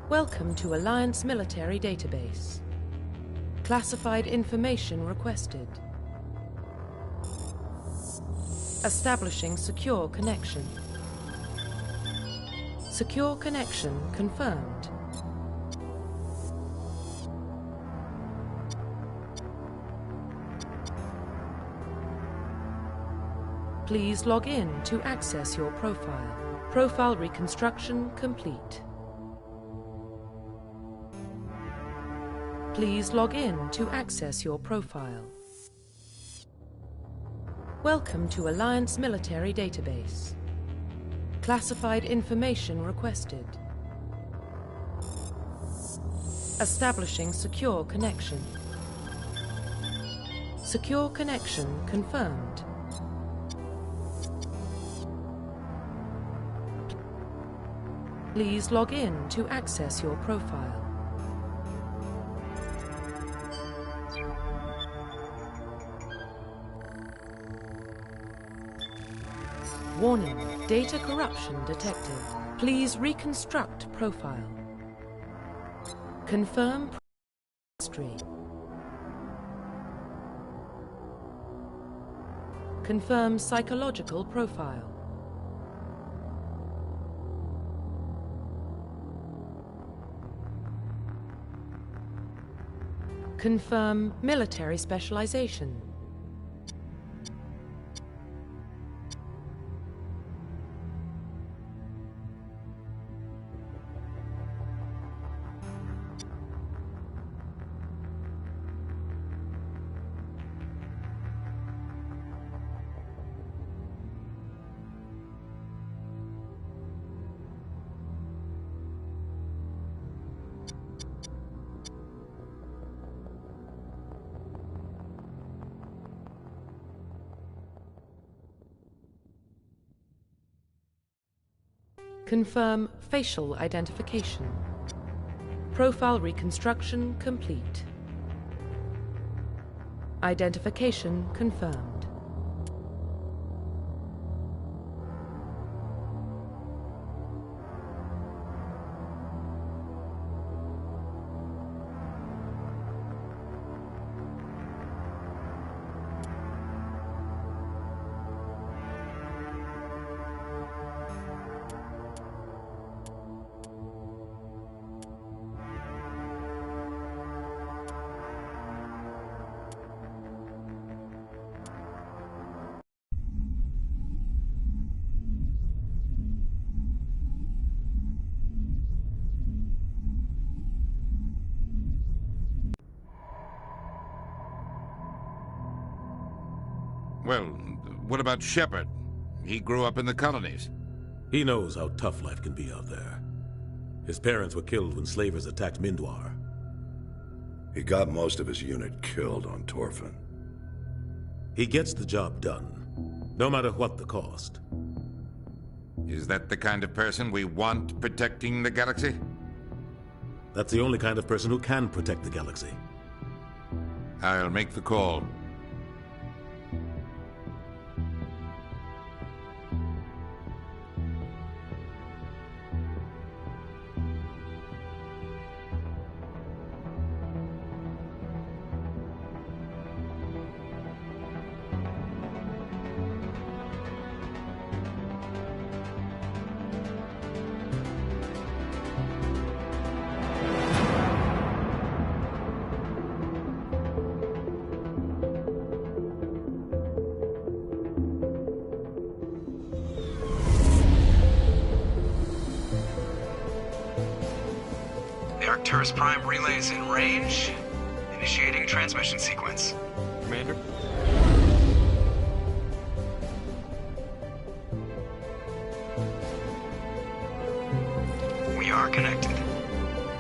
Welcome to Alliance Military Database. Classified information requested. Establishing secure connection. Secure connection confirmed. Please log in to access your profile. Profile reconstruction complete. Please log in to access your profile. Welcome to Alliance Military Database. Classified information requested. Establishing secure connection. Secure connection confirmed. Please log in to access your profile. Warning, data corruption detected. Please reconstruct profile. Confirm history. Confirm psychological profile. Confirm military specialization. Confirm facial identification. Profile reconstruction complete. Identification confirmed. Well, what about Shepard? He grew up in the colonies. He knows how tough life can be out there. His parents were killed when slavers attacked Mindwar. He got most of his unit killed on Torfin. He gets the job done, no matter what the cost. Is that the kind of person we want protecting the galaxy? That's the only kind of person who can protect the galaxy. I'll make the call. Arcturus Prime relay is in range. Initiating transmission sequence. Commander? We are connected.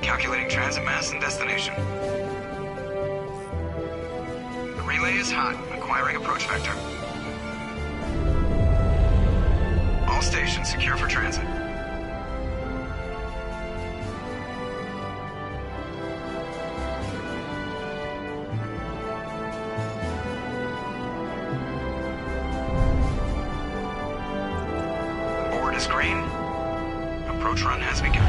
Calculating transit mass and destination. The relay is hot. Acquiring approach vector. All stations secure for transit. Board is green. Approach run has begun.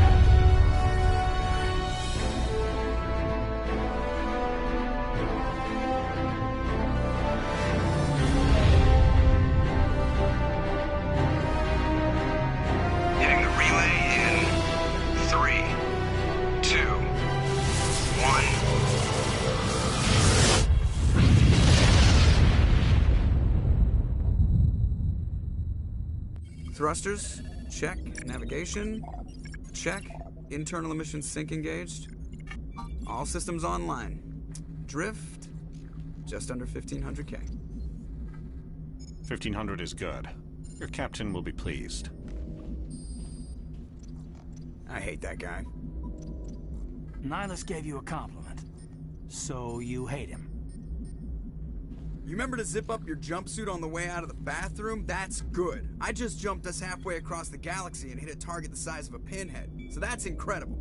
Thrusters, check. Navigation, check. Internal emissions sync engaged. All systems online. Drift, just under 1,500K. 1,500 is good. Your captain will be pleased. I hate that guy. Nihilus gave you a compliment. So you hate him. You remember to zip up your jumpsuit on the way out of the bathroom? That's good. I just jumped us halfway across the galaxy and hit a target the size of a pinhead. So that's incredible.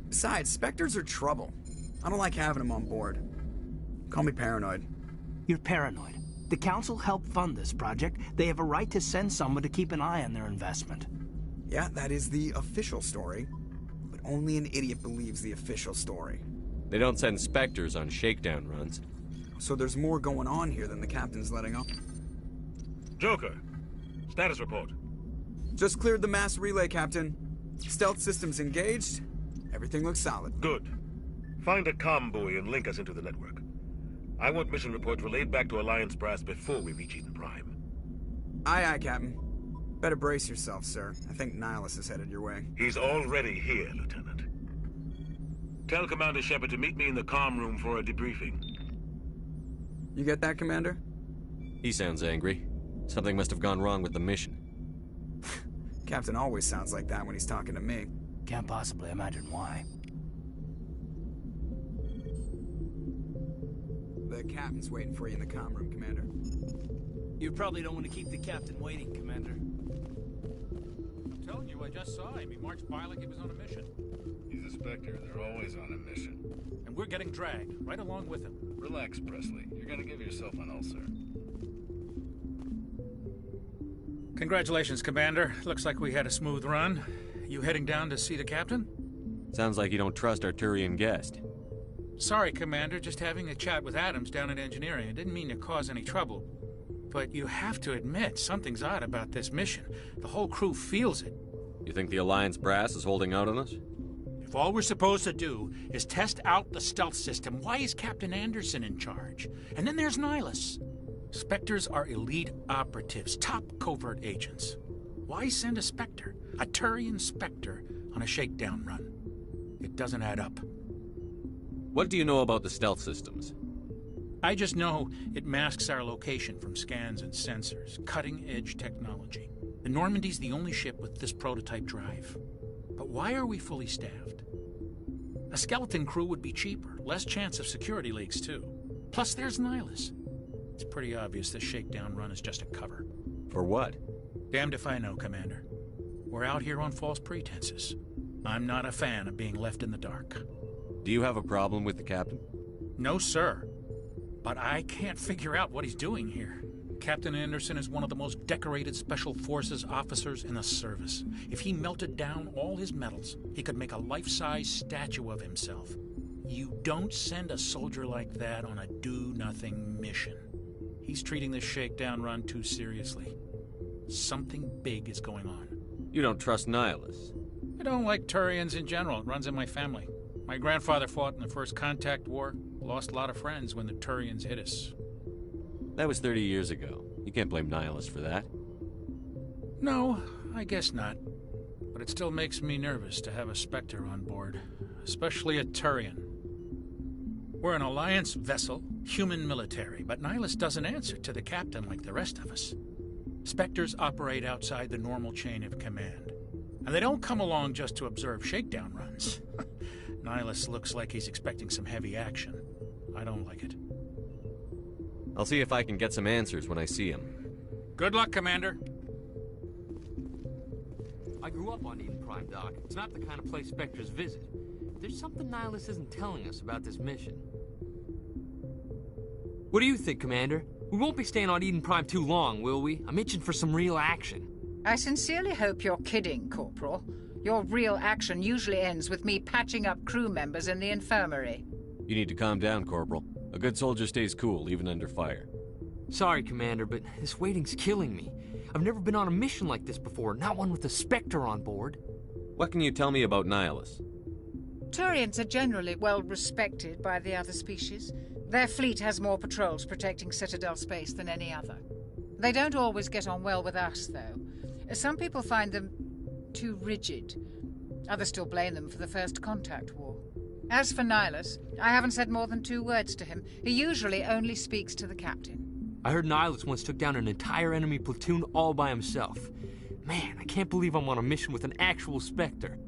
Besides, Spectres are trouble. I don't like having them on board. Call me paranoid. You're paranoid. The Council helped fund this project. They have a right to send someone to keep an eye on their investment. Yeah, that is the official story. But only an idiot believes the official story. They don't send Spectres on shakedown runs. So there's more going on here than the captain's letting on. Joker, status report. Just cleared the mass relay, Captain. Stealth systems engaged. Everything looks solid. Good. Find a comm buoy and link us into the network. I want mission reports relayed back to Alliance Brass before we reach Eden Prime. Aye, aye, Captain. Better brace yourself, sir. I think Nihilus is headed your way. He's already here, Lieutenant. Tell Commander Shepard to meet me in the comm room for a debriefing. You get that, Commander? He sounds angry. Something must have gone wrong with the mission. Captain always sounds like that when he's talking to me. Can't possibly imagine why. The captain's waiting for you in the comm room, Commander. You probably don't want to keep the captain waiting, Commander. I'm telling you, I just saw him. He marched by like he was on a mission. He's a Spectre. They're always on a mission. And we're getting dragged, right along with him. Relax, Presley. You're gonna give yourself an ulcer. Congratulations, Commander. Looks like we had a smooth run. You heading down to see the captain? Sounds like you don't trust our Turian guest. Sorry, Commander. Just having a chat with Adams down at engineering. I didn't mean to cause any trouble. But you have to admit, something's odd about this mission. The whole crew feels it. You think the Alliance brass is holding out on us? If all we're supposed to do is test out the stealth system, why is Captain Anderson in charge? And then there's Nihilus. Spectres are elite operatives, top covert agents. Why send a Spectre, a Turian Spectre, on a shakedown run? It doesn't add up. What do you know about the stealth systems? I just know it masks our location from scans and sensors. Cutting-edge technology. The Normandy's the only ship with this prototype drive. But why are we fully staffed? A skeleton crew would be cheaper, less chance of security leaks, too. Plus, there's Nihilus. It's pretty obvious this shakedown run is just a cover. For what? Damned if I know, Commander. We're out here on false pretenses. I'm not a fan of being left in the dark. Do you have a problem with the captain? No, sir. But I can't figure out what he's doing here. Captain Anderson is one of the most decorated Special Forces officers in the service. If he melted down all his medals, he could make a life-size statue of himself. You don't send a soldier like that on a do-nothing mission. He's treating this shakedown run too seriously. Something big is going on. You don't trust Nihilus? I don't like Turians in general. It runs in my family. My grandfather fought in the First Contact War. Lost a lot of friends when the Turians hit us. That was 30 years ago. You can't blame Nihilus for that. No, I guess not. But it still makes me nervous to have a Spectre on board. Especially a Turian. We're an Alliance vessel, human military, but Nihilus doesn't answer to the captain like the rest of us. Spectres operate outside the normal chain of command. And they don't come along just to observe shakedown runs. Nihilus looks like he's expecting some heavy action. I don't like it. I'll see if I can get some answers when I see him. Good luck, Commander. I grew up on Eden Prime, Doc. It's not the kind of place Spectres visit. There's something Nihilus isn't telling us about this mission. What do you think, Commander? We won't be staying on Eden Prime too long, will we? I'm itching for some real action. I sincerely hope you're kidding, Corporal. Your real action usually ends with me patching up crew members in the infirmary. You need to calm down, Corporal. A good soldier stays cool, even under fire. Sorry, Commander, but this waiting's killing me. I've never been on a mission like this before, not one with a Spectre on board. What can you tell me about Nihilus? Turians are generally well respected by the other species. Their fleet has more patrols protecting Citadel space than any other. They don't always get on well with us, though. Some people find them too rigid. Others still blame them for the First Contact War. As for Nihilus, I haven't said more than 2 words to him. He usually only speaks to the captain. I heard Nihilus once took down an entire enemy platoon all by himself. Man, I can't believe I'm on a mission with an actual Spectre.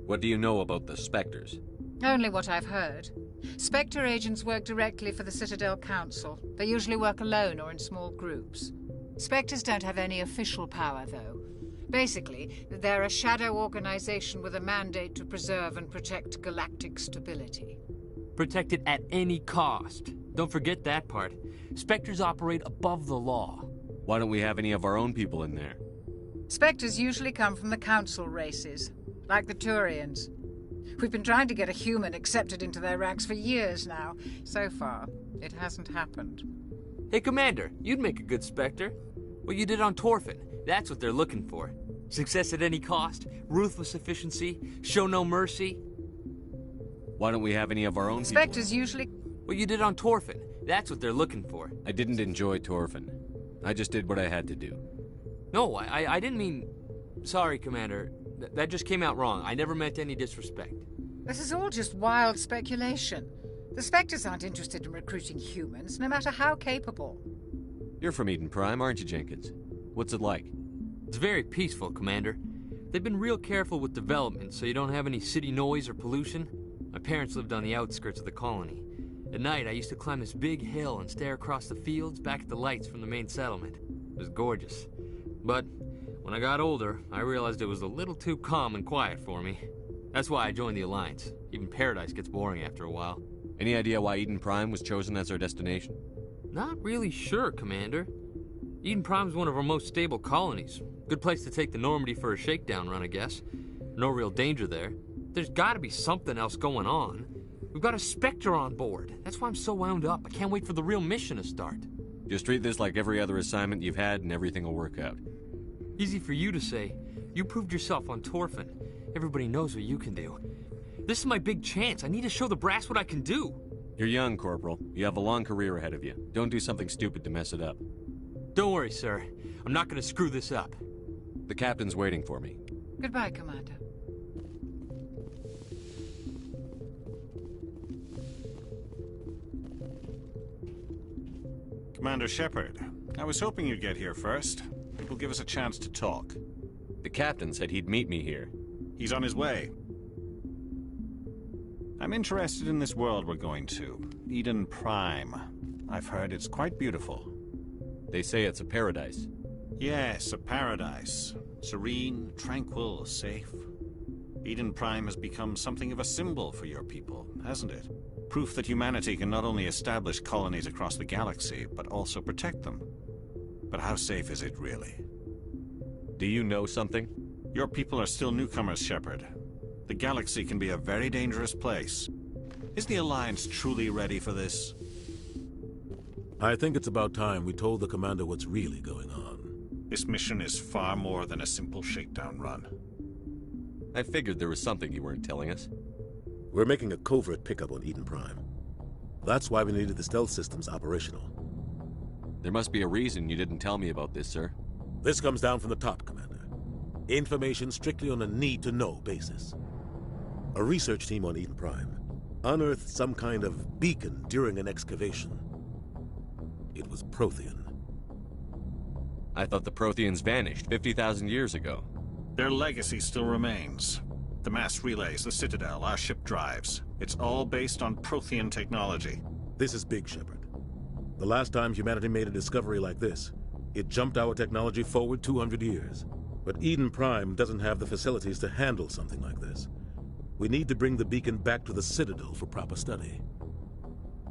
What do you know about the Spectres? Only what I've heard. Spectre agents work directly for the Citadel Council. They usually work alone or in small groups. Spectres don't have any official power, though. Basically, they're a shadow organization with a mandate to preserve and protect galactic stability. Protect it at any cost. Don't forget that part. Spectres operate above the law. Why don't we have any of our own people in there? Spectres usually come from the Council races, like the Turians. We've been trying to get a human accepted into their ranks for years now. So far, it hasn't happened. Hey, Commander, you'd make a good Spectre. What you did on Torfin, that's what they're looking for. Success at any cost, ruthless efficiency, show no mercy. Why don't we have any of our own Spectres usually... What you did on Torfin, that's what they're looking for. I didn't enjoy Torfin. I just did what I had to do. No, I didn't mean... Sorry, Commander. That just came out wrong. I never meant any disrespect. This is all just wild speculation. The Spectres aren't interested in recruiting humans, no matter how capable. You're from Eden Prime, aren't you, Jenkins? What's it like? It's very peaceful, Commander. They've been real careful with development, so you don't have any city noise or pollution. My parents lived on the outskirts of the colony. At night, I used to climb this big hill and stare across the fields back at the lights from the main settlement. It was gorgeous. But when I got older, I realized it was a little too calm and quiet for me. That's why I joined the Alliance. Even Paradise gets boring after a while. Any idea why Eden Prime was chosen as our destination? Not really sure, Commander. Eden Prime's one of our most stable colonies. Good place to take the Normandy for a shakedown run, I guess. No real danger there. There's gotta be something else going on. We've got a Spectre on board. That's why I'm so wound up. I can't wait for the real mission to start. Just treat this like every other assignment you've had and everything will work out. Easy for you to say. You proved yourself on Torfin. Everybody knows what you can do. This is my big chance. I need to show the brass what I can do. You're young, Corporal. You have a long career ahead of you. Don't do something stupid to mess it up. Don't worry, sir. I'm not gonna screw this up. The captain's waiting for me. Goodbye, Commander. Commander Shepard, I was hoping you'd get here first. It will give us a chance to talk. The captain said he'd meet me here. He's on his way. I'm interested in this world we're going to, Eden Prime. I've heard it's quite beautiful. They say it's a paradise. Yes, a paradise. Serene, tranquil, safe. Eden Prime has become something of a symbol for your people, hasn't it? Proof that humanity can not only establish colonies across the galaxy, but also protect them. But how safe is it really? Do you know something? Your people are still newcomers, Shepard. The galaxy can be a very dangerous place. Is the Alliance truly ready for this? I think it's about time we told the commander what's really going on. This mission is far more than a simple shakedown run. I figured there was something you weren't telling us. We're making a covert pickup on Eden Prime. That's why we needed the stealth systems operational. There must be a reason you didn't tell me about this, sir. This comes down from the top, Commander. Information strictly on a need-to-know basis. A research team on Eden Prime unearthed some kind of beacon during an excavation. It was Prothean. I thought the Protheans vanished 50,000 years ago. Their legacy still remains. The mass relays, the Citadel, our ship drives. It's all based on Prothean technology. This is big, Shepard. The last time humanity made a discovery like this, it jumped our technology forward 200 years. But Eden Prime doesn't have the facilities to handle something like this. We need to bring the beacon back to the Citadel for proper study.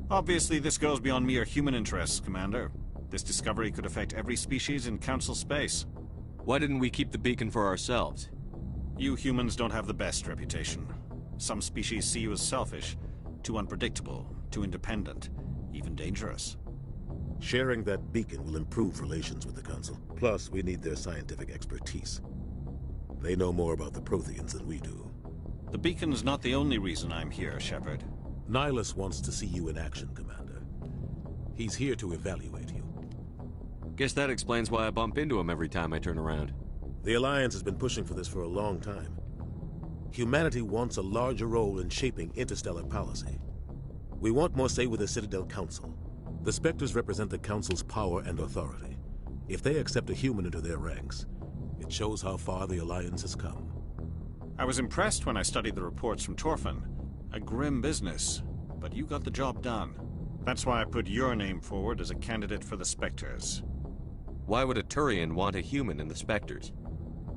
Obviously, this goes beyond mere human interests, Commander. This discovery could affect every species in Council space. Why didn't we keep the beacon for ourselves? You humans don't have the best reputation. Some species see you as selfish, too unpredictable, too independent, even dangerous. Sharing that beacon will improve relations with the Council. Plus, we need their scientific expertise. They know more about the Protheans than we do. The beacon's not the only reason I'm here, Shepard. Nihilus wants to see you in action, Commander. He's here to evaluate you. Guess that explains why I bump into him every time I turn around. The Alliance has been pushing for this for a long time. Humanity wants a larger role in shaping interstellar policy. We want more say with the Citadel Council. The Spectres represent the Council's power and authority. If they accept a human into their ranks, it shows how far the Alliance has come. I was impressed when I studied the reports from Torfin. A grim business, but you got the job done. That's why I put your name forward as a candidate for the Spectres. Why would a Turian want a human in the Spectres?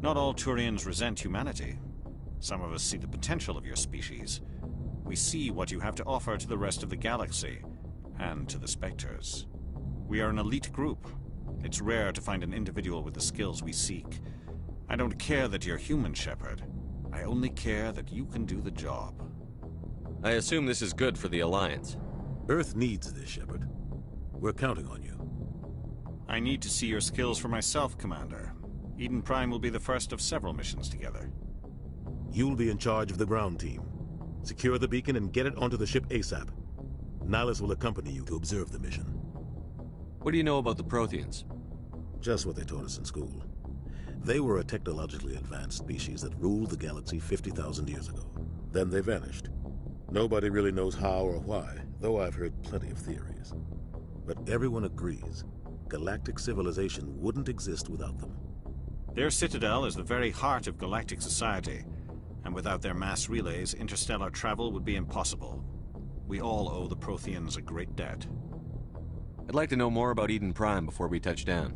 Not all Turians resent humanity. Some of us see the potential of your species. We see what you have to offer to the rest of the galaxy, and to the Spectres. We are an elite group. It's rare to find an individual with the skills we seek. I don't care that you're human, Shepard. I only care that you can do the job. I assume this is good for the Alliance. Earth needs this, Shepard. We're counting on you. I need to see your skills for myself, Commander. Eden Prime will be the first of several missions together. You'll be in charge of the ground team. Secure the beacon and get it onto the ship ASAP. Nihilus will accompany you to observe the mission. What do you know about the Protheans? Just what they taught us in school. They were a technologically advanced species that ruled the galaxy 50,000 years ago. Then they vanished. Nobody really knows how or why, though I've heard plenty of theories. But everyone agrees, galactic civilization wouldn't exist without them. Their citadel is the very heart of galactic society, and without their mass relays, interstellar travel would be impossible. We all owe the Protheans a great debt. I'd like to know more about Eden Prime before we touch down.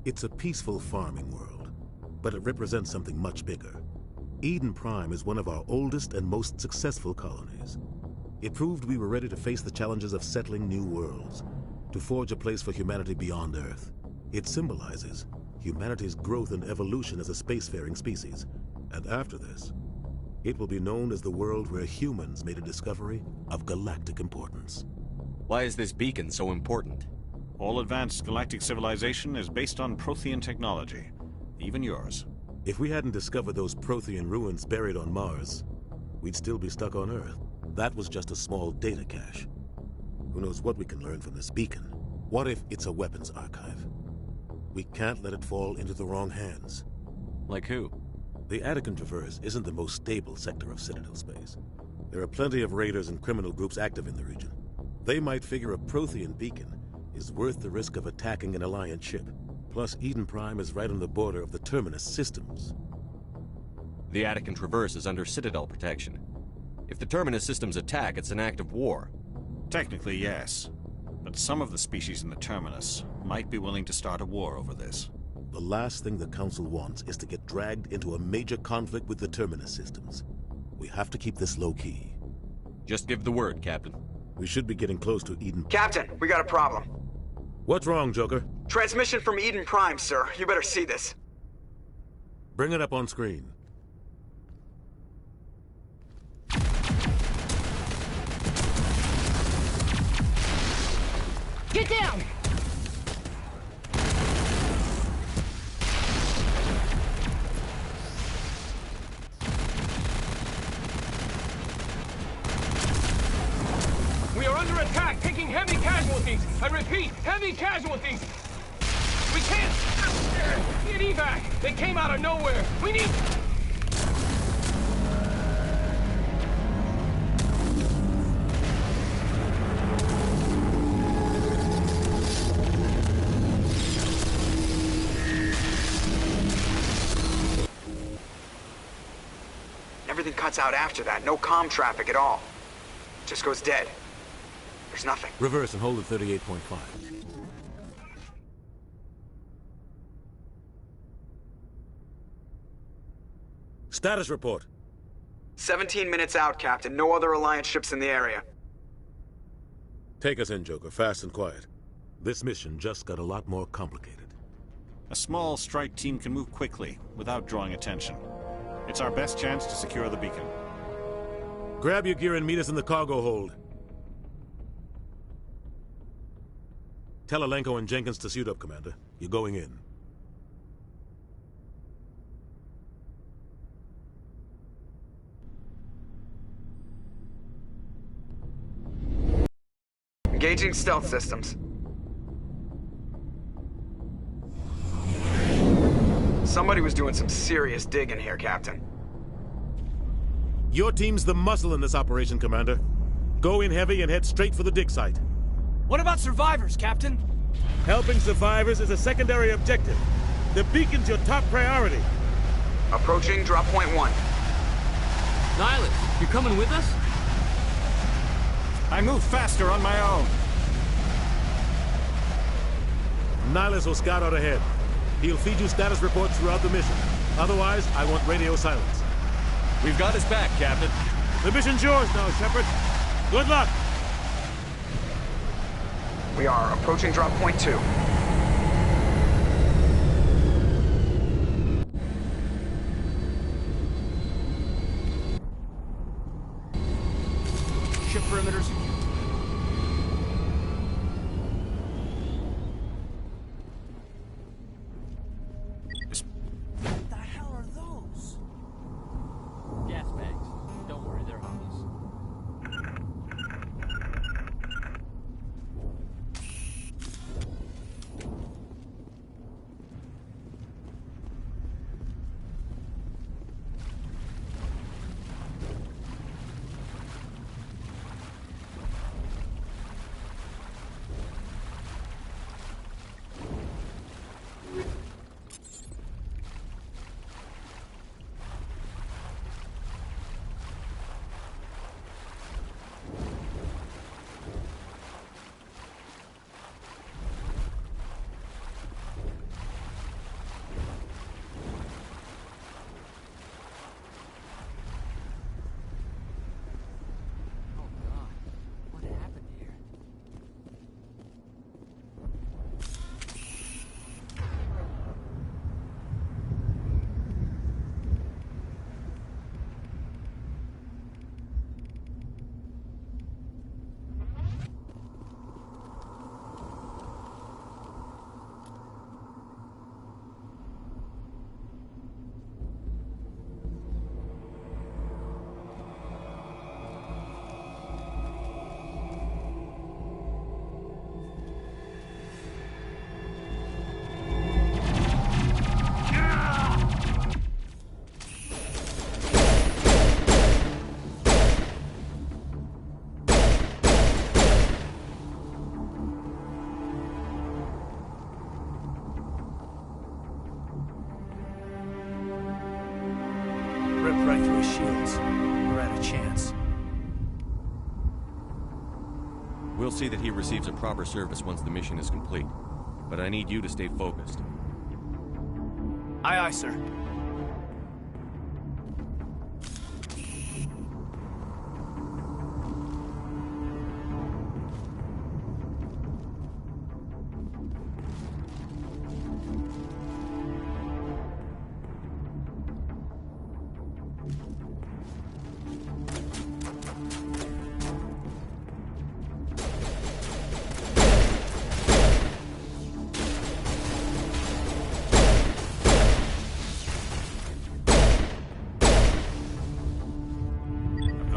It's a peaceful farming world, but it represents something much bigger. Eden Prime is one of our oldest and most successful colonies. It proved we were ready to face the challenges of settling new worlds, to forge a place for humanity beyond Earth. It symbolizes humanity's growth and evolution as a spacefaring species. And after this, it will be known as the world where humans made a discovery of galactic importance. Why is this beacon so important? All advanced galactic civilization is based on Prothean technology, even yours. If we hadn't discovered those Prothean ruins buried on Mars, we'd still be stuck on Earth. That was just a small data cache. Who knows what we can learn from this beacon? What if it's a weapons archive? We can't let it fall into the wrong hands. Like who? The Attican Traverse isn't the most stable sector of Citadel space. There are plenty of raiders and criminal groups active in the region. They might figure a Prothean beacon is worth the risk of attacking an Alliance ship. Plus, Eden Prime is right on the border of the Terminus systems. The Attican Traverse is under Citadel protection. If the Terminus systems attack, it's an act of war. Technically, yes. But some of the species in the Terminus might be willing to start a war over this. The last thing the Council wants is to get dragged into a major conflict with the Terminus systems. We have to keep this low-key. Just give the word, Captain. We should be getting close to Eden. Captain, we got a problem. What's wrong, Joker? Transmission from Eden Prime, sir. You better see this. Bring it up on screen. Get down! We are under attack, taking heavy casualties. I repeat, heavy casualties. We can't get evac. They came out of nowhere. We need... Everything cuts out after that. No comm traffic at all. Just goes dead. There's nothing. Reverse and hold at 38.5. Status report. 17 minutes out, Captain. No other Alliance ships in the area. Take us in, Joker. Fast and quiet. This mission just got a lot more complicated. A small strike team can move quickly, without drawing attention. It's our best chance to secure the beacon. Grab your gear and meet us in the cargo hold. Tell Alenko and Jenkins to suit up, Commander. You're going in. Engaging stealth systems. Somebody was doing some serious digging here, Captain. Your team's the muscle in this operation, Commander. Go in heavy and head straight for the dig site. What about survivors, Captain? Helping survivors is a secondary objective. The beacon's your top priority. Approaching drop point 1. Nihilus, you coming with us? I move faster on my own. Nihilus will scout out ahead. He'll feed you status reports throughout the mission. Otherwise, I want radio silence. We've got his back, Captain. The mission's yours now, Shepard. Good luck! We are approaching drop point 2. Ship perimeter secure. What the hell are those? Gas bags. Don't worry, they're harmless. Ripped right through his shields. We're out of chance. We'll see that he receives a proper service once the mission is complete. But I need you to stay focused. Aye, aye, sir.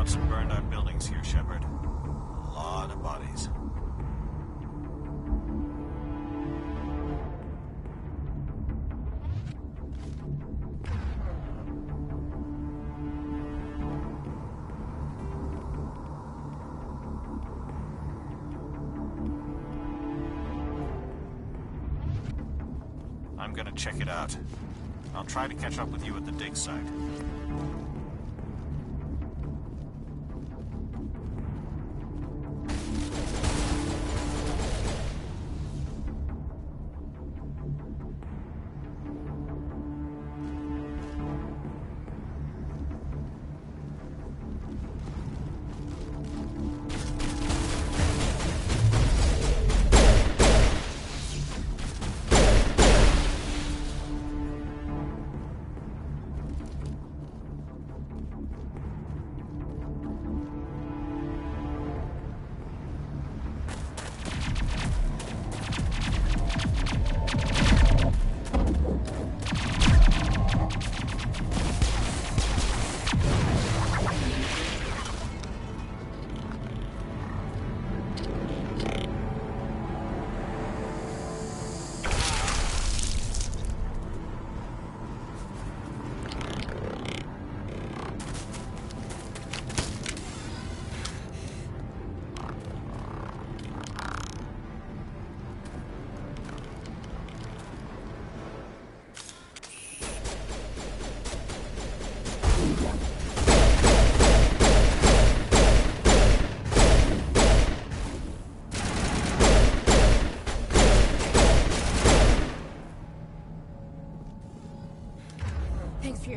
Some burned out buildings here, Shepard. A lot of bodies. I'm gonna check it out. I'll try to catch up with you at the dig site.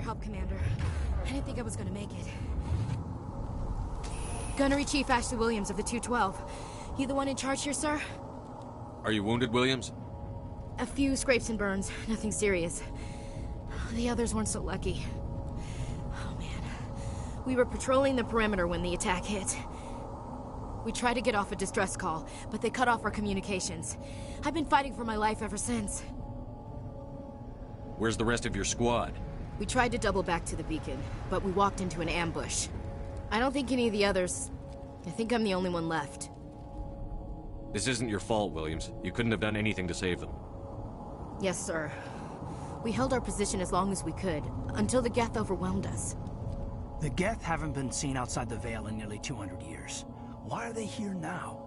help, Commander. I didn't think I was gonna make it. Gunnery Chief Ashley Williams of the 212. You the one in charge here, sir? Are you wounded, Williams? A few scrapes and burns, nothing serious. The others weren't so lucky. Oh man. We were patrolling the perimeter when the attack hit. We tried to get off a distress call, but they cut off our communications. I've been fighting for my life ever since. Where's the rest of your squad? We tried to double back to the beacon, but we walked into an ambush. I don't think any of the others... I think I'm the only one left. This isn't your fault, Williams. You couldn't have done anything to save them. Yes, sir. We held our position as long as we could, until the Geth overwhelmed us. The Geth haven't been seen outside the Veil in nearly 200 years. Why are they here now?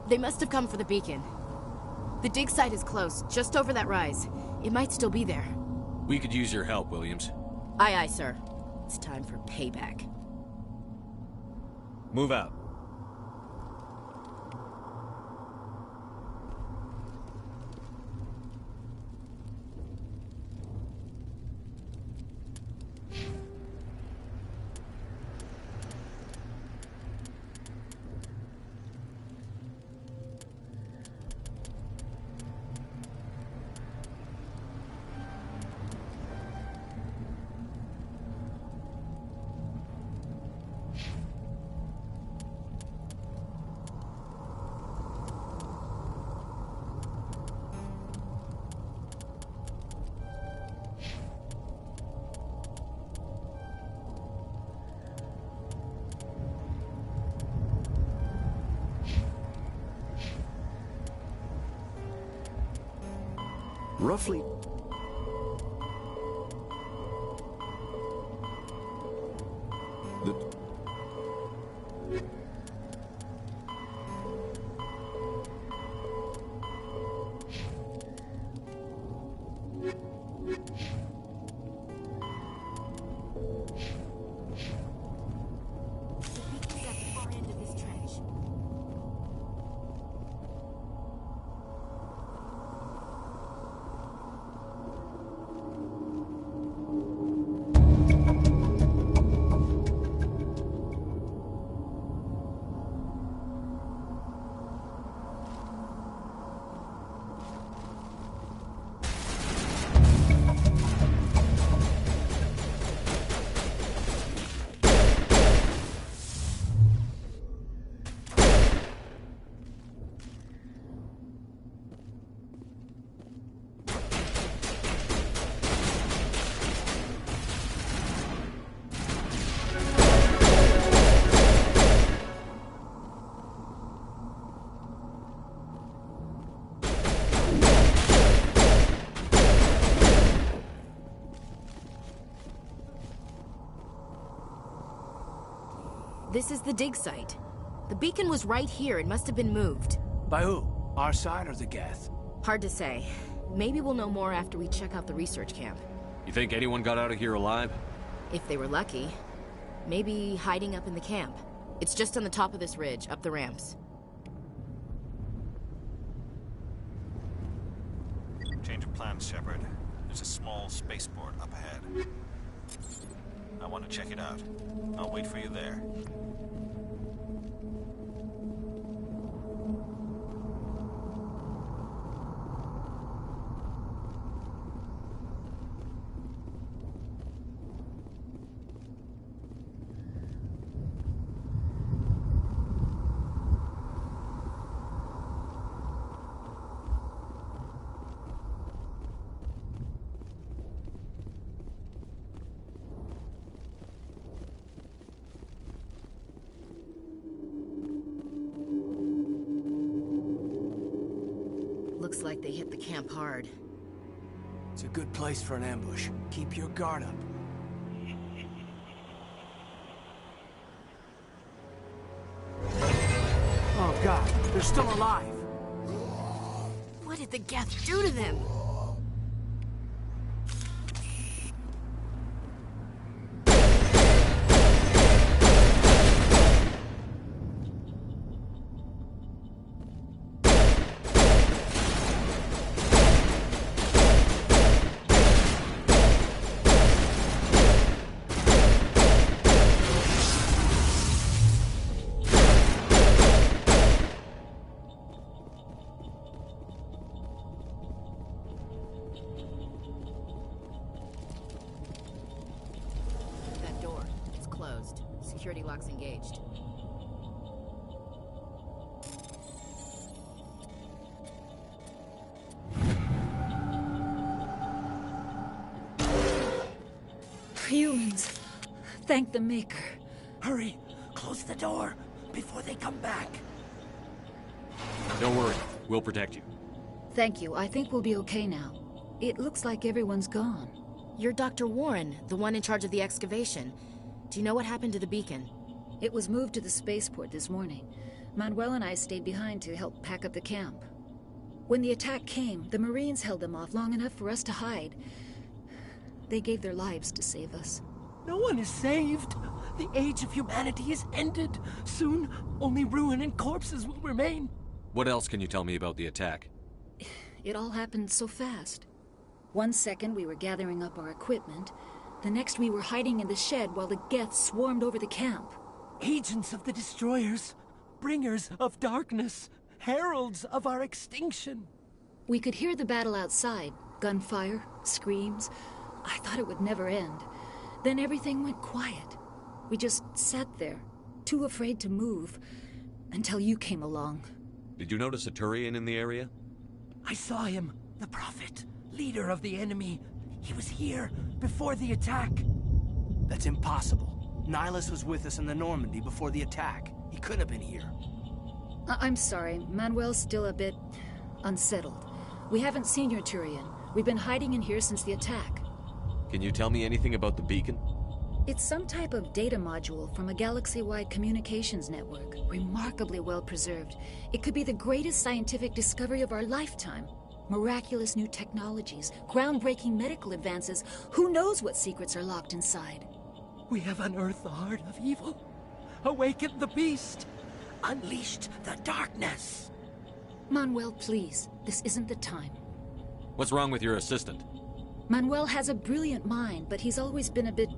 They must have come for the beacon. The dig site is close, just over that rise. It might still be there. We could use your help, Williams. Aye, aye, sir. It's time for payback. Move out. Roughly... This is the dig site. The beacon was right here. It must have been moved. By who? Our side or the Geth? Hard to say. Maybe we'll know more after we check out the research camp. You think anyone got out of here alive? If they were lucky. Maybe hiding up in the camp. It's just on the top of this ridge, up the ramps. Change of plans, Shepard. There's a small spaceport up ahead. I want to check it out. I'll wait for you there. Looks like they hit the camp hard. It's a good place for an ambush. Keep your guard up. Oh God, they're still alive. What did the Geth do to them? security lock's engaged. Humans. Thank the Maker. Hurry! Close the door before they come back. Don't worry. We'll protect you. Thank you. I think we'll be okay now. It looks like everyone's gone. You're Dr. Warren, the one in charge of the excavation. Do you know what happened to the beacon? It was moved to the spaceport this morning. Manuel and I stayed behind to help pack up the camp. When the attack came, the Marines held them off long enough for us to hide. They gave their lives to save us. No one is saved. The age of humanity is ended. Soon, only ruin and corpses will remain. What else can you tell me about the attack? It all happened so fast. 1 second we were gathering up our equipment. The next we were hiding in the shed while the Geth swarmed over the camp. Agents of the Destroyers. Bringers of darkness. Heralds of our extinction. We could hear the battle outside. Gunfire, screams. I thought it would never end. Then everything went quiet. We just sat there, too afraid to move, until you came along. Did you notice a Turian in the area? I saw him, the Prophet, leader of the enemy. He was here before the attack. That's impossible. Nihilus was with us in the Normandy before the attack. He couldn't have been here. I'm sorry. Manuel's still a bit unsettled. We haven't seen your Turian. We've been hiding in here since the attack. Can you tell me anything about the beacon? It's some type of data module from a galaxy-wide communications network, remarkably well preserved. It could be the greatest scientific discovery of our lifetime. Miraculous new technologies, groundbreaking medical advances. Who knows what secrets are locked inside? We have unearthed the heart of evil, awakened the beast, unleashed the darkness. Manuel, please. This isn't the time. What's wrong with your assistant? Manuel has a brilliant mind, but he's always been a bit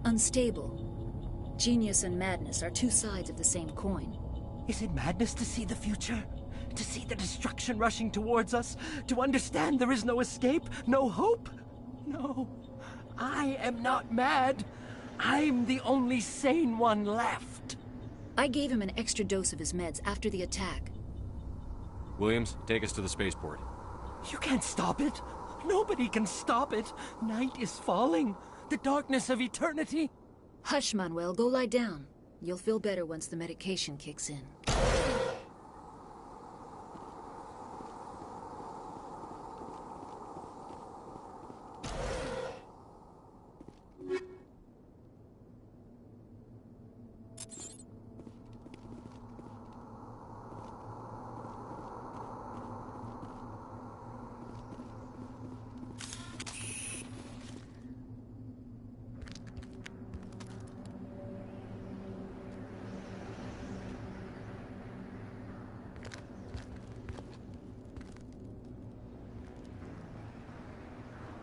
unstable. Genius and madness are two sides of the same coin. Is it madness to see the future? To see the destruction rushing towards us? To understand there is no escape? No hope? No. I am not mad. I'm the only sane one left. I gave him an extra dose of his meds after the attack. Williams, take us to the spaceport. You can't stop it. Nobody can stop it. Night is falling. The darkness of eternity. Hush, Manuel. Go lie down. You'll feel better once the medication kicks in.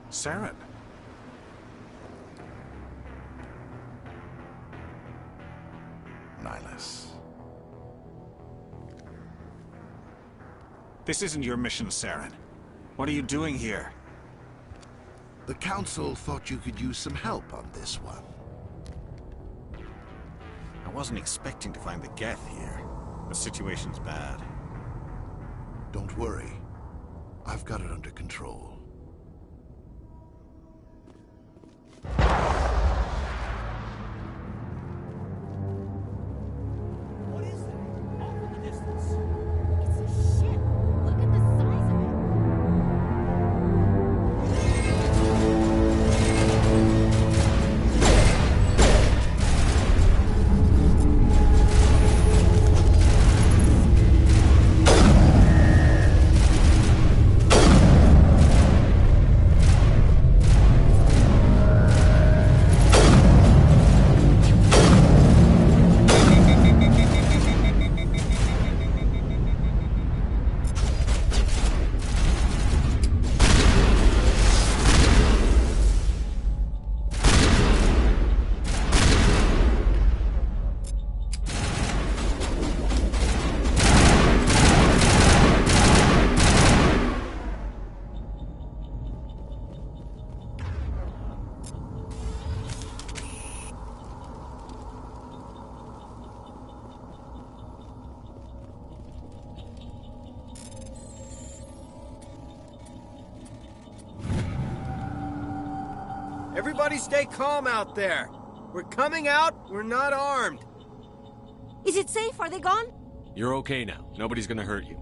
Saren. Nihilus. This isn't your mission, Saren. What are you doing here? The Council thought you could use some help on this one. I wasn't expecting to find the Geth here. The situation's bad. Don't worry. I've got it under control. Everybody stay calm out there. We're coming out, we're not armed. Is it safe? Are they gone? You're okay now. Nobody's gonna hurt you.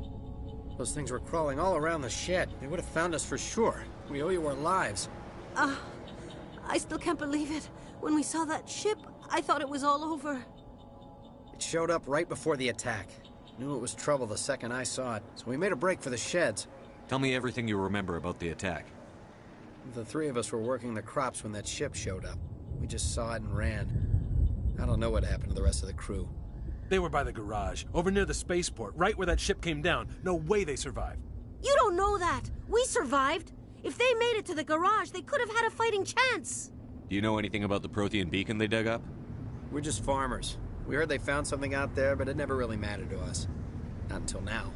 Those things were crawling all around the shed. They would have found us for sure. We owe you our lives. I still can't believe it. When we saw that ship, I thought it was all over. It showed up right before the attack. Knew it was trouble the second I saw it, so we made a break for the sheds. Tell me everything you remember about the attack. The three of us were working the crops when that ship showed up. We just saw it and ran. I don't know what happened to the rest of the crew. They were by the garage, over near the spaceport, right where that ship came down. No way they survived. You don't know that. We survived. If they made it to the garage, they could have had a fighting chance. Do you know anything about the Prothean beacon they dug up? We're just farmers. We heard they found something out there, but it never really mattered to us. Not until now.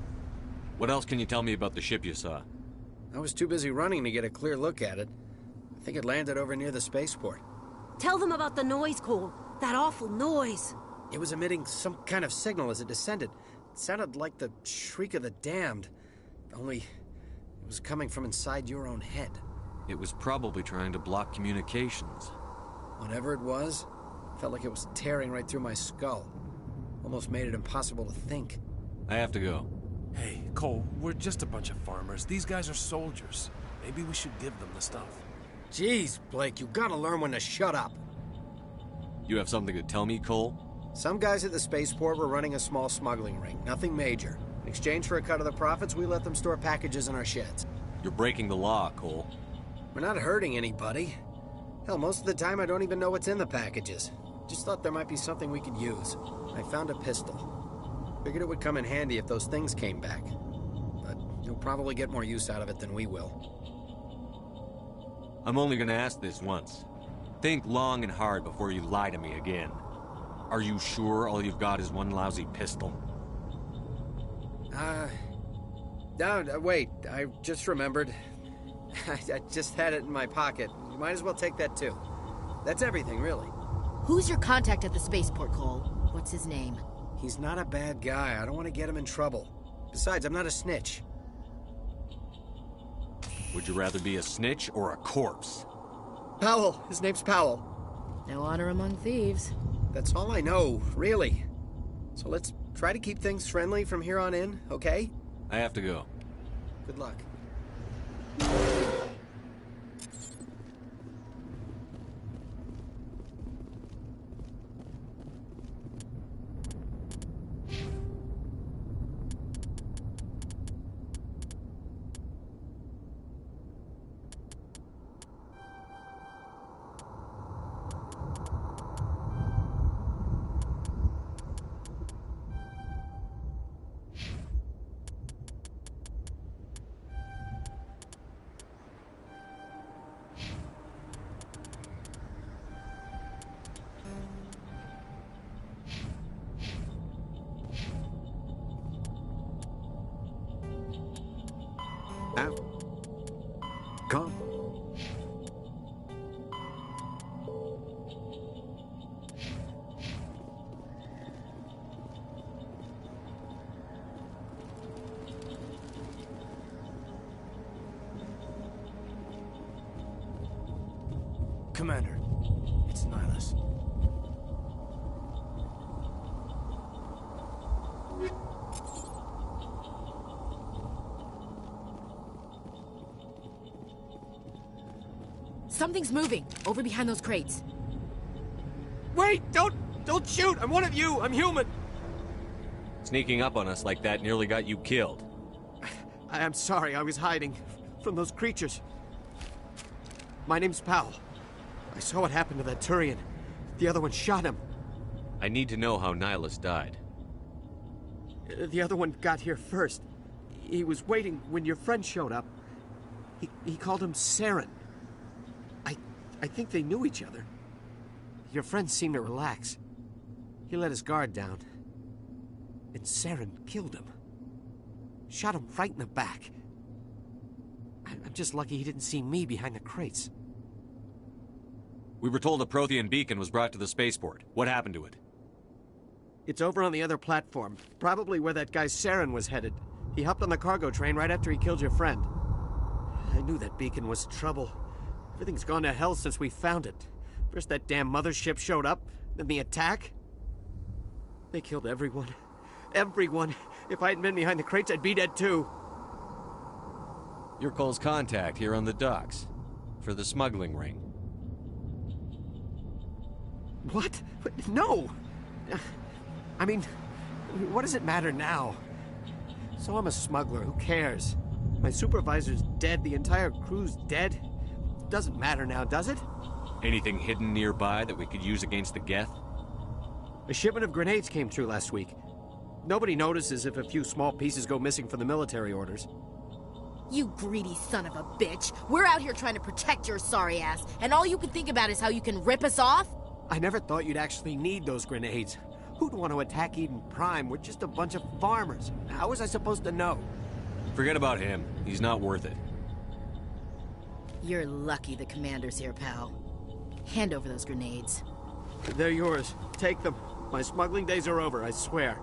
What else can you tell me about the ship you saw? I was too busy running to get a clear look at it. I think it landed over near the spaceport. Tell them about the noise, Cole. That awful noise. It was emitting some kind of signal as it descended. It sounded like the shriek of the damned. Only it was coming from inside your own head. It was probably trying to block communications. Whatever it was, felt like it was tearing right through my skull. Almost made it impossible to think. I have to go. Hey, Cole, we're just a bunch of farmers. These guys are soldiers. Maybe we should give them the stuff. Jeez, Blake, you gotta learn when to shut up. You have something to tell me, Cole? Some guys at the spaceport were running a small smuggling ring. Nothing major. In exchange for a cut of the profits, we let them store packages in our sheds. You're breaking the law, Cole. We're not hurting anybody. Hell, most of the time I don't even know what's in the packages. Just thought there might be something we could use. I found a pistol. Figured it would come in handy if those things came back. But you'll probably get more use out of it than we will. I'm only gonna ask this once. Think long and hard before you lie to me again. Are you sure all you've got is one lousy pistol? No, wait. I just remembered. I just had it in my pocket. You might as well take that too. That's everything, really. Who's your contact at the spaceport, Cole? What's his name? He's not a bad guy. I don't want to get him in trouble. Besides, I'm not a snitch. Would you rather be a snitch or a corpse? Powell. His name's Powell. No honor among thieves. That's all I know, really. So let's try to keep things friendly from here on in, okay? I have to go. Good luck. Come. Commander, it's Nihilus. Something's moving, over behind those crates. Wait! Don't shoot! I'm one of you! I'm human! Sneaking up on us like that nearly got you killed. I'm sorry, I was hiding from those creatures. My name's Powell. I saw what happened to that Turian. The other one shot him. I need to know how Nihilus died. The other one got here first. He was waiting when your friend showed up. He called him Saren. I think they knew each other. Your friend seemed to relax. He let his guard down. And Saren killed him. Shot him right in the back. I'm just lucky he didn't see me behind the crates. We were told a Prothean beacon was brought to the spaceport. What happened to it? It's over on the other platform. Probably where that guy Saren was headed. He hopped on the cargo train right after he killed your friend. I knew that beacon was trouble. Everything's gone to hell since we found it. First that damn mothership showed up, then the attack. They killed everyone. Everyone. If I hadn't been behind the crates, I'd be dead too. You're Cole's contact here on the docks. For the smuggling ring. What? No! I mean, what does it matter now? So I'm a smuggler, who cares? My supervisor's dead, the entire crew's dead. It doesn't matter now, does it? Anything hidden nearby that we could use against the Geth? A shipment of grenades came through last week. Nobody notices if a few small pieces go missing from the military orders. You greedy son of a bitch. We're out here trying to protect your sorry ass, and all you can think about is how you can rip us off? I never thought you'd actually need those grenades. Who'd want to attack Eden Prime? We're just a bunch of farmers. How was I supposed to know? Forget about him. He's not worth it. You're lucky the commander's here, pal. Hand over those grenades. They're yours. Take them. My smuggling days are over, I swear.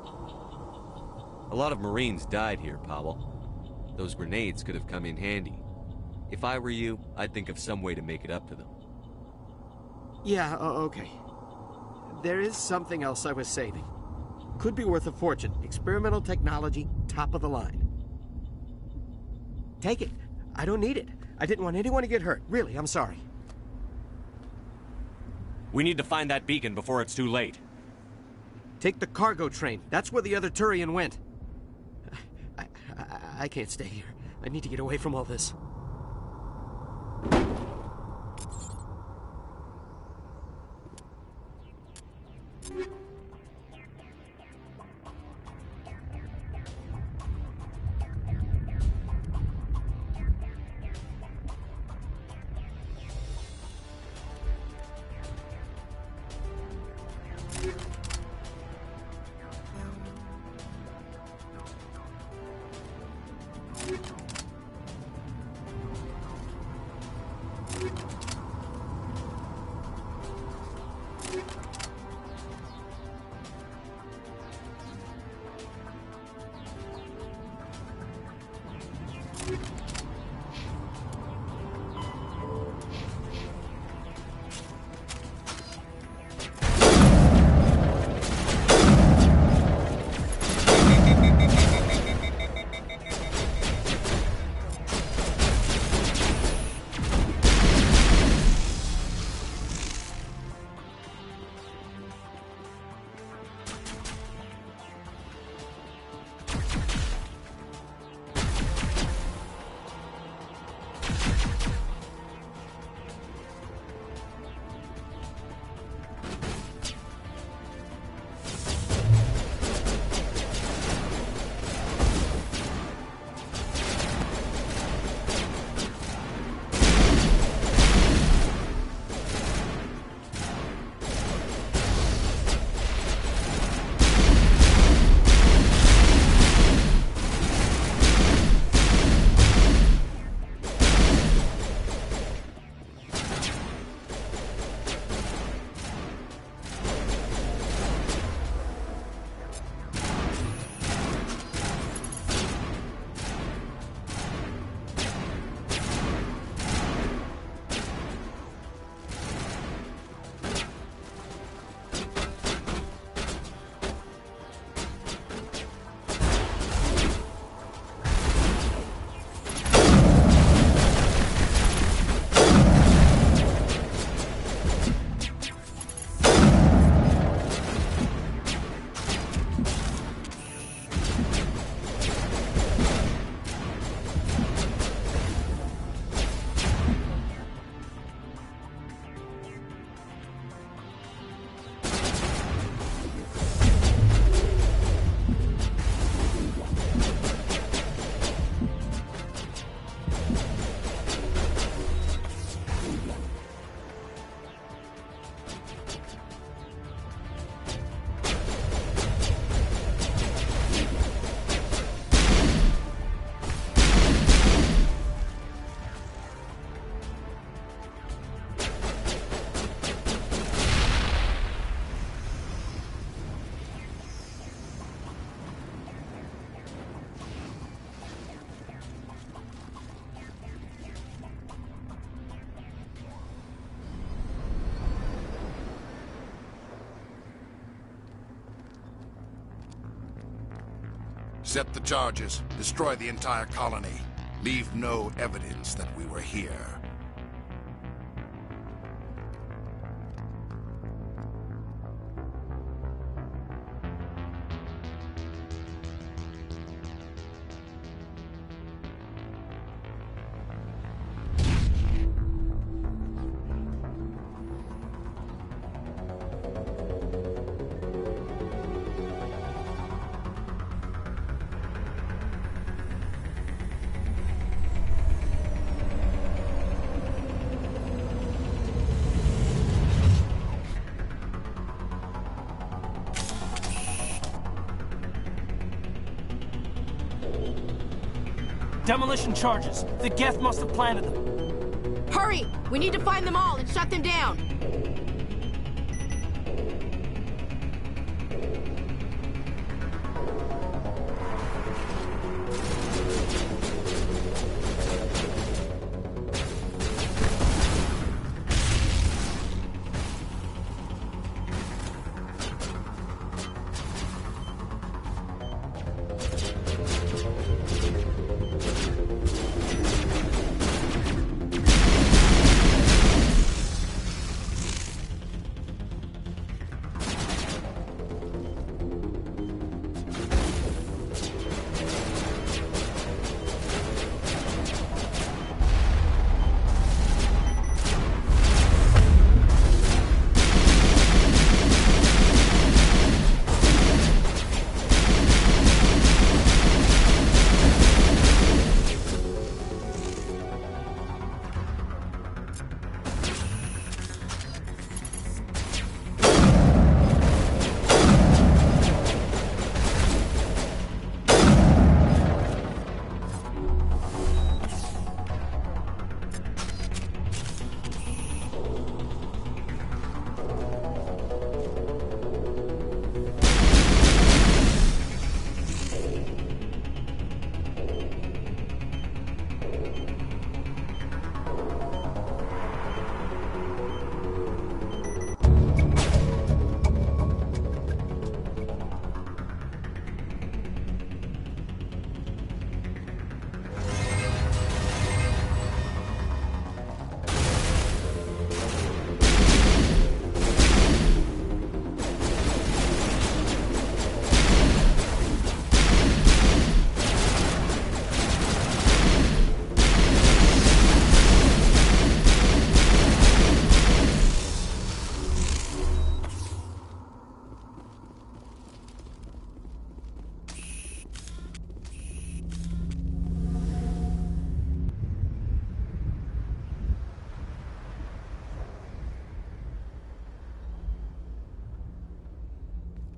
A lot of Marines died here, Powell. Those grenades could have come in handy. If I were you, I'd think of some way to make it up to them. Yeah, okay. There is something else I was saving. Could be worth a fortune. Experimental technology, top of the line. Take it. I don't need it. I didn't want anyone to get hurt. Really, I'm sorry. We need to find that beacon before it's too late. Take the cargo train. That's where the other Turian went. I can't stay here. I need to get away from all this. Set the charges. Destroy the entire colony. Leave no evidence that we were here. Demolition charges. The Geth must have planted them. Hurry! We need to find them all and shut them down!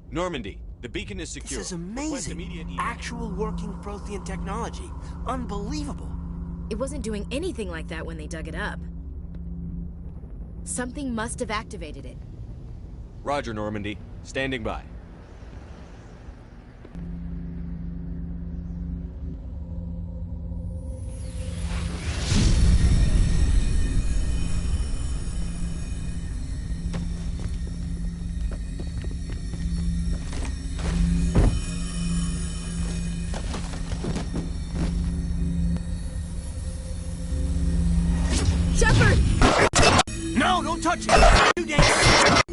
Normandy, the beacon is secure. This is amazing. Actual working Prothean technology. Unbelievable. It wasn't doing anything like that when they dug it up. Something must have activated it. Roger, Normandy. Standing by. Shepard! No, don't touch it! Too dangerous!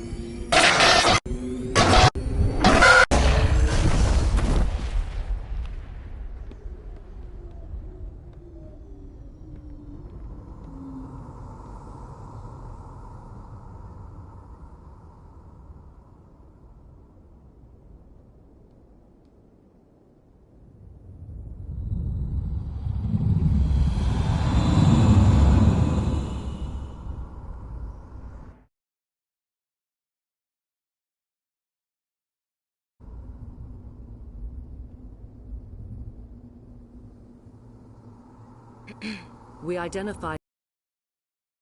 We identified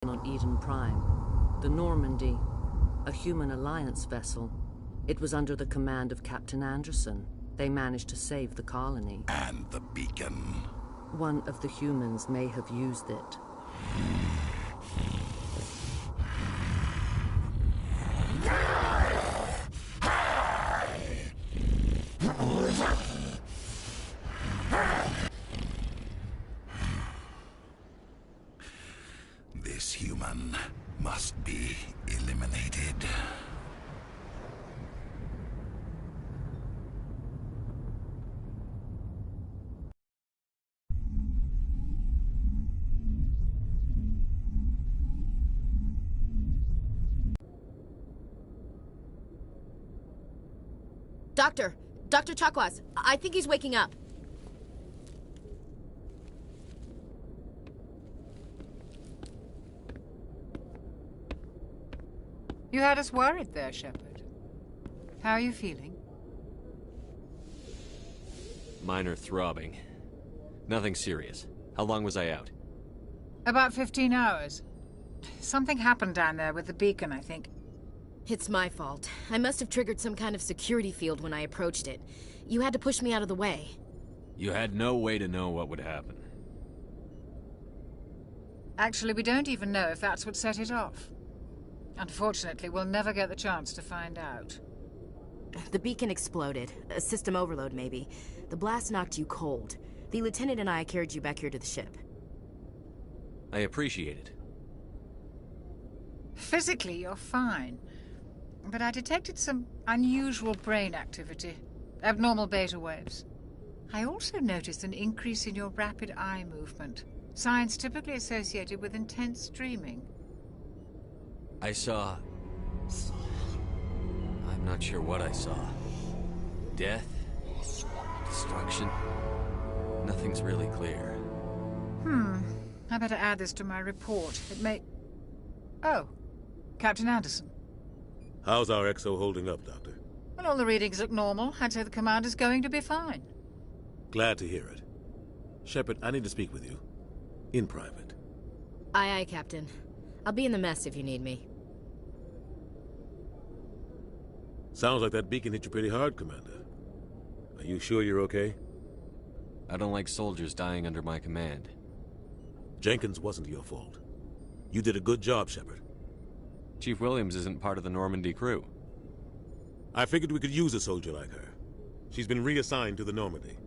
on Eden Prime, the Normandy, a human alliance vessel. It was under the command of Captain Anderson. They managed to save the colony. And the beacon. One of the humans may have used it. Everyone must be eliminated. Dr. Chakwas, I think he's waking up. You had us worried there, Shepard. How are you feeling? Minor throbbing. Nothing serious. How long was I out? About 15 hours. Something happened down there with the beacon, I think. It's my fault. I must have triggered some kind of security field when I approached it. You had to push me out of the way. You had no way to know what would happen. Actually, we don't even know if that's what set it off. Unfortunately, we'll never get the chance to find out. The beacon exploded. A system overload, maybe. The blast knocked you cold. The lieutenant and I carried you back here to the ship. I appreciate it. Physically, you're fine. But I detected some unusual brain activity. Abnormal beta waves. I also noticed an increase in your rapid eye movement. Signs typically associated with intense dreaming. I saw... I'm not sure what I saw. Death? Destruction? Nothing's really clear. I better add this to my report. It may... Oh, Captain Anderson. How's our XO holding up, Doctor? Well, all the readings look normal. I'd say the commander's going to be fine. Glad to hear it. Shepard, I need to speak with you. In private. Aye, aye, Captain. I'll be in the mess if you need me. Sounds like that beacon hit you pretty hard, Commander. Are you sure you're okay? I don't like soldiers dying under my command. Jenkins wasn't your fault. You did a good job, Shepard. Chief Williams isn't part of the Normandy crew. I figured we could use a soldier like her. She's been reassigned to the Normandy.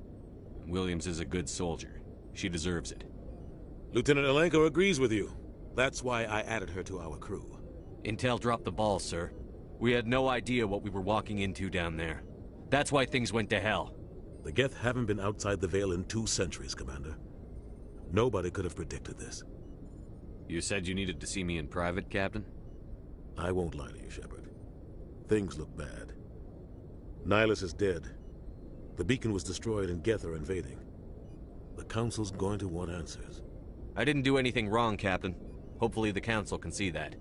Williams is a good soldier. She deserves it. Lieutenant Alenko agrees with you. That's why I added her to our crew. Intel dropped the ball, sir. We had no idea what we were walking into down there. That's why things went to hell. The Geth haven't been outside the Veil in 2 centuries, Commander. Nobody could have predicted this. You said you needed to see me in private, Captain? I won't lie to you, Shepard. Things look bad. Nihilus is dead. The beacon was destroyed and Geth are invading. The Council's going to want answers. I didn't do anything wrong, Captain. Hopefully the Council can see that.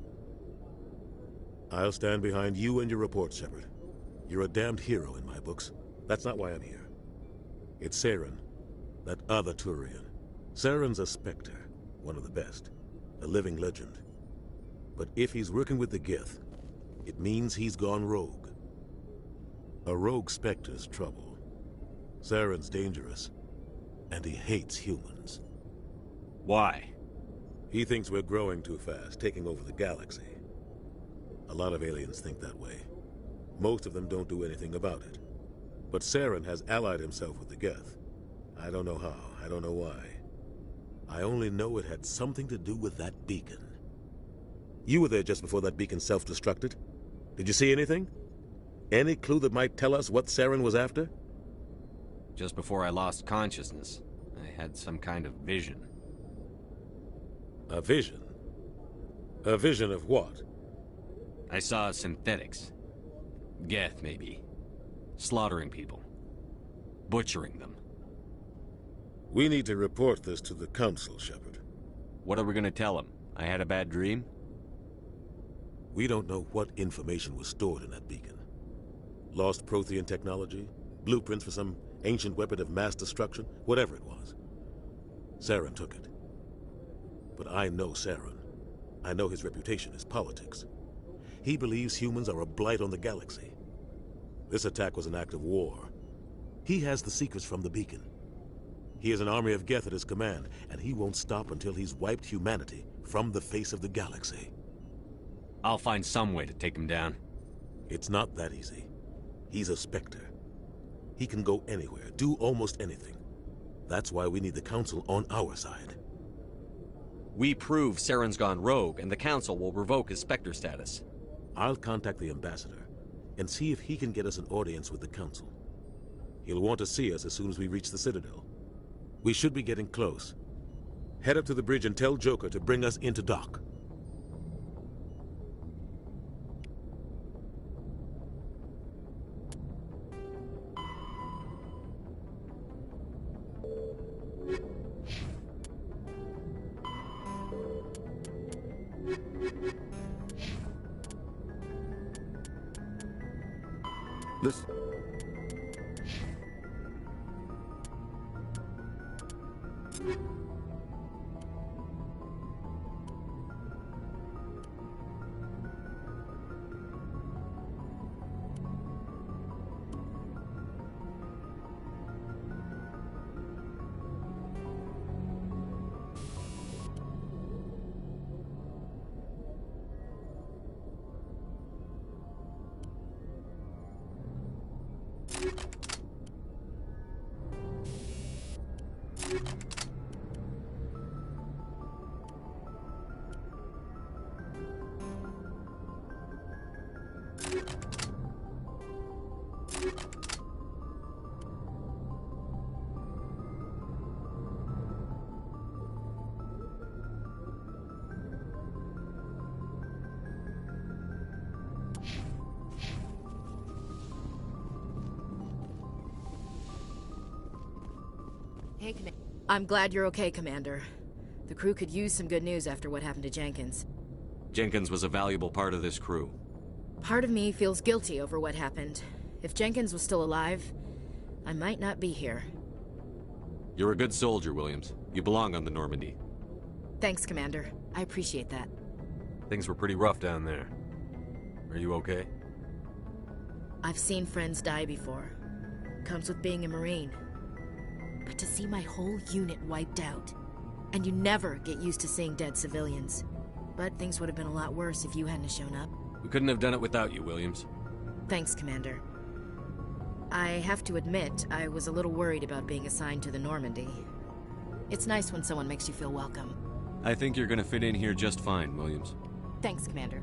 I'll stand behind you and your report, Shepard. You're a damned hero in my books. That's not why I'm here. It's Saren, that other Turian. Saren's a Spectre, one of the best. A living legend. But if he's working with the Geth, it means he's gone rogue. A rogue Spectre's trouble. Saren's dangerous, and he hates humans. Why? He thinks we're growing too fast, taking over the galaxy. A lot of aliens think that way. Most of them don't do anything about it. But Saren has allied himself with the Geth. I don't know how, I don't know why. I only know it had something to do with that beacon. You were there just before that beacon self-destructed. Did you see anything? Any clue that might tell us what Saren was after? Just before I lost consciousness, I had some kind of vision. A vision? A vision of what? I saw synthetics. Geth, maybe. Slaughtering people. Butchering them. We need to report this to the Council, Shepard. What are we gonna tell them? I had a bad dream? We don't know what information was stored in that beacon. Lost Prothean technology? Blueprints for some ancient weapon of mass destruction? Whatever it was. Saren took it. But I know Saren. I know his reputation is politics. He believes humans are a blight on the galaxy. This attack was an act of war. He has the secrets from the beacon. He has an army of Geth at his command, and he won't stop until he's wiped humanity from the face of the galaxy. I'll find some way to take him down. It's not that easy. He's a Spectre. He can go anywhere, do almost anything. That's why we need the Council on our side. We prove Saren's gone rogue, and the Council will revoke his Spectre status. I'll contact the ambassador and see if he can get us an audience with the Council. He'll want to see us as soon as we reach the Citadel. We should be getting close. Head up to the bridge and tell Joker to bring us into dock. Listen. Hey, I'm glad you're okay, Commander. The crew could use some good news after what happened to Jenkins. Jenkins was a valuable part of this crew. Part of me feels guilty over what happened. If Jenkins was still alive, I might not be here. You're a good soldier, Williams. You belong on the Normandy. Thanks, Commander. I appreciate that. Things were pretty rough down there. Are you okay? I've seen friends die before. Comes with being a Marine. But to see my whole unit wiped out, and you never get used to seeing dead civilians. But things would have been a lot worse if you hadn't shown up. We couldn't have done it without you, Williams. Thanks, Commander. I have to admit, I was a little worried about being assigned to the Normandy. It's nice when someone makes you feel welcome. I think you're gonna fit in here just fine, Williams. Thanks, Commander.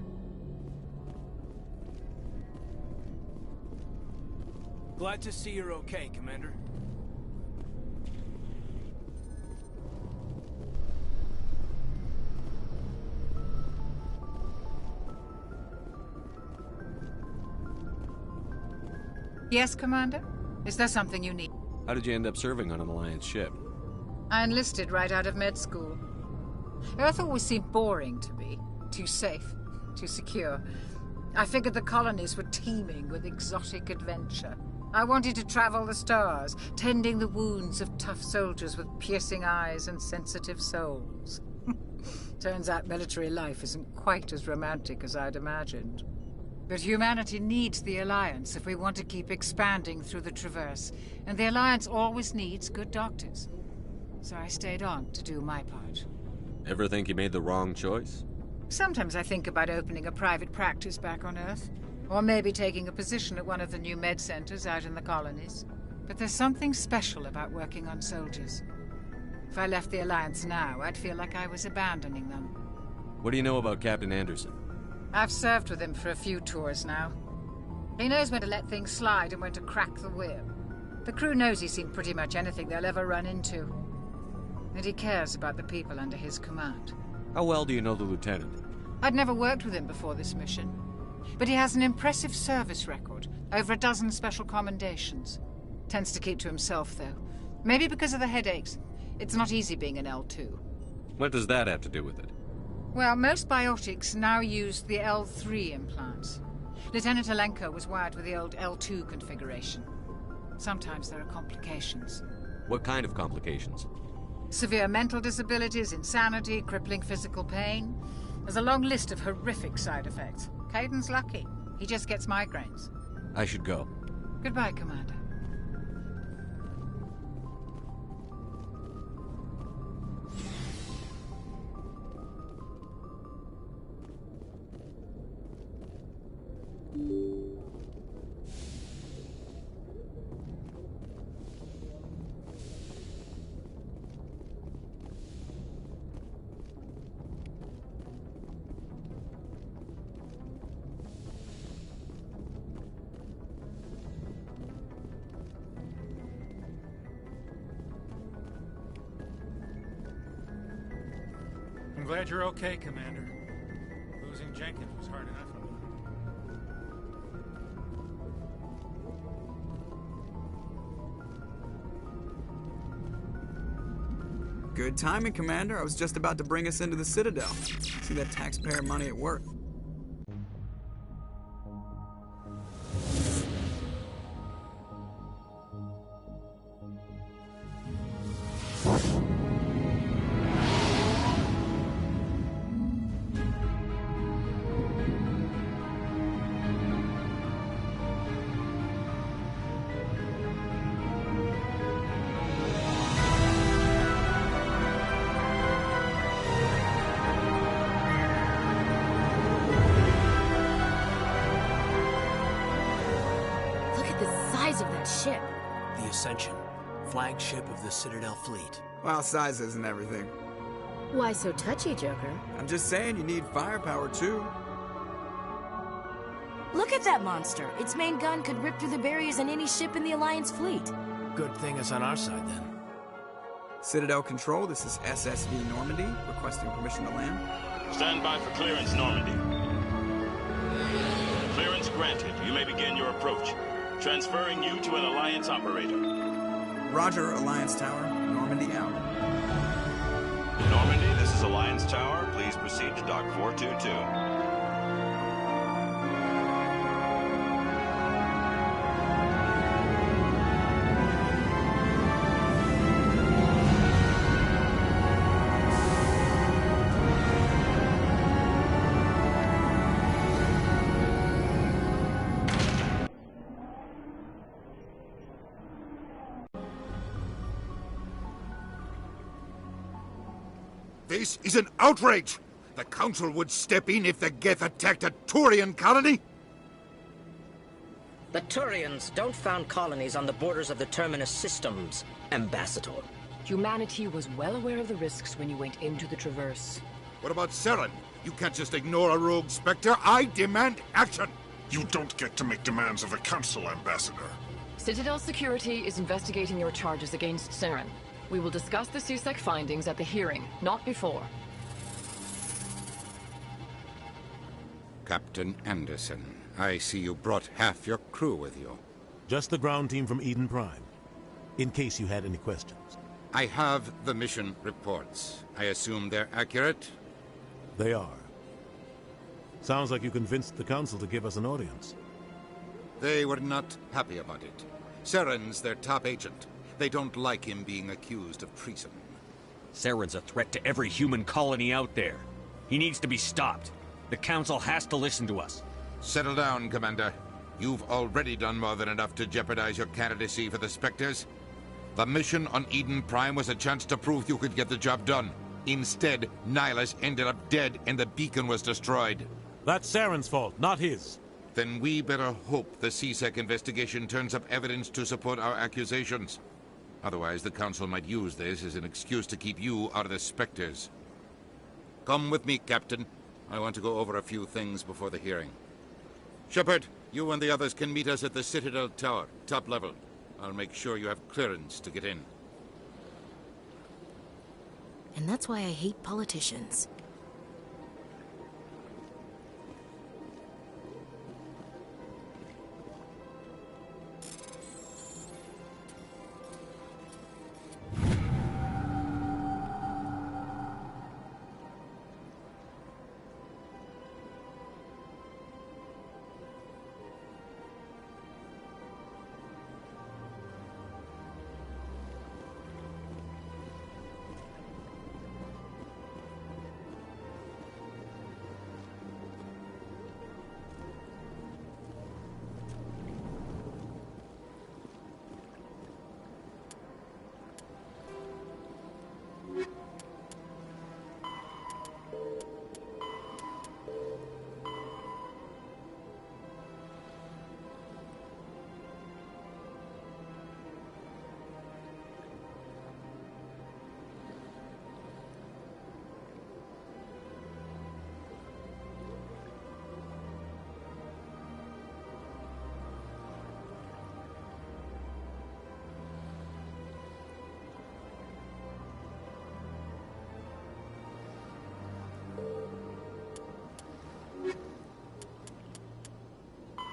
Glad to see you're okay, Commander. Yes, Commander? Is there something you need? How did you end up serving on an Alliance ship? I enlisted right out of med school. Earth always seemed boring to me. Too safe, too secure. I figured the colonies were teeming with exotic adventure. I wanted to travel the stars, tending the wounds of tough soldiers with piercing eyes and sensitive souls. Turns out military life isn't quite as romantic as I'd imagined. But humanity needs the Alliance if we want to keep expanding through the Traverse, and the Alliance always needs good doctors. So I stayed on to do my part. Ever think you made the wrong choice? Sometimes I think about opening a private practice back on Earth, or maybe taking a position at one of the new med centers out in the colonies. But there's something special about working on soldiers. If I left the Alliance now, I'd feel like I was abandoning them. What do you know about Captain Anderson? I've served with him for a few tours now. He knows when to let things slide and when to crack the whip. The crew knows he's seen pretty much anything they'll ever run into. And he cares about the people under his command. How well do you know the lieutenant? I'd never worked with him before this mission. But he has an impressive service record, over a dozen special commendations. Tends to keep to himself, though. Maybe because of the headaches. It's not easy being an L2. What does that have to do with it? Well, most biotics now use the L3 implants. Lieutenant Alenko was wired with the old L2 configuration. Sometimes there are complications. What kind of complications? Severe mental disabilities, insanity, crippling physical pain. There's a long list of horrific side effects. Caden's lucky. He just gets migraines. I should go. Goodbye, Commander. glad you're okay, Commander. Losing Jenkins was hard enough. Good timing, Commander. I was just about to bring us into the Citadel. See that taxpayer money at work. Of that ship. The Ascension, flagship of the Citadel fleet. Well, size isn't everything. Why so touchy, Joker? I'm just saying you need firepower, too. Look at that monster. Its main gun could rip through the barriers in any ship in the Alliance fleet. Good thing it's on our side, then. Citadel Control, this is SSV Normandy, requesting permission to land. Stand by for clearance, Normandy. Clearance granted. You may begin your approach. Transferring you to an Alliance operator. Roger, Alliance Tower. Normandy out. Normandy, this is Alliance Tower. Please proceed to Dock 422. This is an outrage! The Council would step in if the Geth attacked a Turian colony? The Turians don't found colonies on the borders of the Terminus systems, Ambassador. Humanity was well aware of the risks when you went into the Traverse. What about Saren? You can't just ignore a rogue Spectre. I demand action! You don't get to make demands of the Council, Ambassador. Citadel Security is investigating your charges against Saren. We will discuss the CSEC findings at the hearing, not before. Captain Anderson, I see you brought half your crew with you. Just the ground team from Eden Prime, in case you had any questions. I have the mission reports. I assume they're accurate? They are. Sounds like you convinced the Council to give us an audience. They were not happy about it. Saren's their top agent. They don't like him being accused of treason. Saren's a threat to every human colony out there. He needs to be stopped. The Council has to listen to us. Settle down, Commander. You've already done more than enough to jeopardize your candidacy for the Spectres. The mission on Eden Prime was a chance to prove you could get the job done. Instead, Nihilus ended up dead and the beacon was destroyed. That's Saren's fault, not his. Then we better hope the CSEC investigation turns up evidence to support our accusations. Otherwise, the Council might use this as an excuse to keep you out of the Spectres. Come with me, Captain. I want to go over a few things before the hearing. Shepard, you and the others can meet us at the Citadel Tower, top level. I'll make sure you have clearance to get in. And that's why I hate politicians.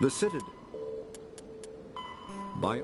The Citadel. By